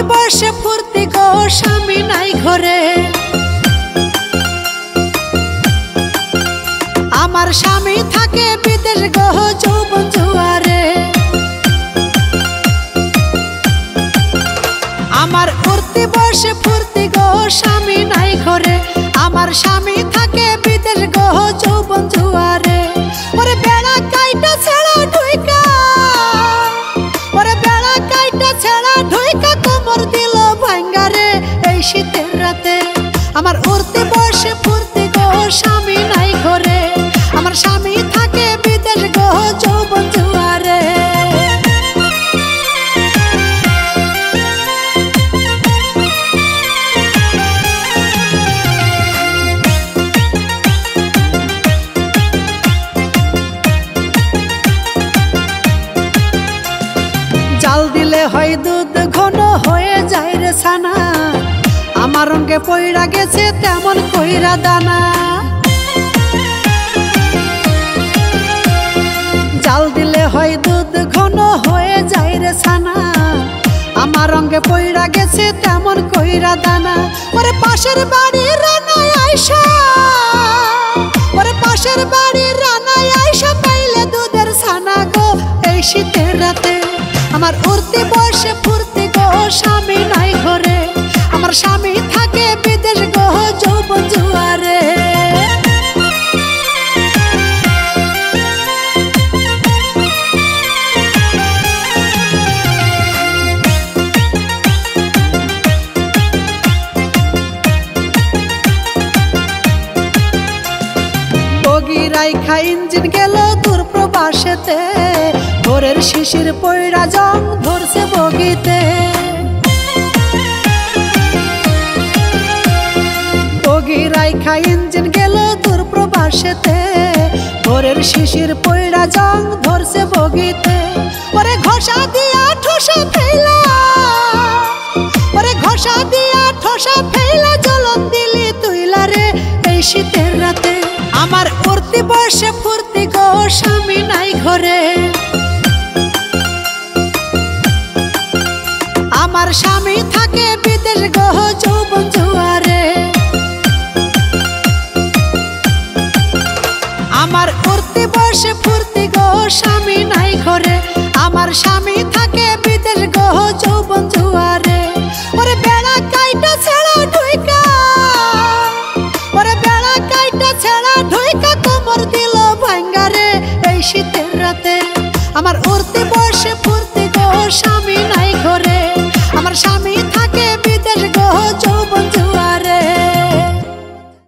বয়সে ফুর্তি গো স্বামী নাই ঘরে। আমার স্বামী থাকে বিদেশ গো যৌবন জুয়ারে। আমার উঠতি বয়সে ফুর্তি গো স্বামী নাই ঘরে। আমার স্বামী থাকে বিদেশ গো যৌবন জুয়ারে। ওরে বেড়া কাইটা ছেড়া ঢুইকা, ওরে বেড়া কাইটা ছেড়া ঢুইকা কোমর দিল ভাঙ্গারে এই শীতের রাতে। আমার উঠতি বয়সে ফুর্তি গো স্বামী নাই ঘরে। আমার স্বামী থাকে বিদেশ গো যৌবন জুয়ারে। জাল দিলে হয় দুধ ঘন হয়ে যায় রে ছানা। আমার রঙে পইরা গেছে তেমন কইরা দানা। জাল দিলে হয় দুধ ঘন হয়ে যায় রে ছানা। আমার রঙে পইরা গেছে তেমন কইরা দানা। ওরে পাশের বাড়ির রানায় আইসা, ওরে পাশের বাড়ির রানায় আইসা পাইলে দুধের ছানা গো এই শীতের রাতে। আমার উঠতি বয়সে ফুর্তি গো স্বামী নাই ঘরে। আমার স্বামী থাকে বিদেশ গো যৌবন জুয়ারে। বগি রাইখা ইঞ্জিন গেল দূর প্রবাসেতে। ভোরের শিশির পয়রা জং ধরছে বগিতে। বগি রাইখা ইঞ্জিন গেল দূর প্রবাসেতে। ভোরের শিশির পয়রা জং ধরছে বগিতে। ওরে ঘষা দিয়া ঠোসা ফেলা, ওরে ঘষা দিয়া ঠোসা ফেলা জ্বলন দিলি তুইলা রে এই শীতের রাতে। আমার উঠতি বয়সে ফুর্তি গো স্বামী নাই ঘরে। আমার স্বামী থাকে বিদেশ গো যৌবন জুয়ারে। আমার উঠতি বয়সে ফুর্তি গো স্বামী নাই ঘরে। আমার স্বামী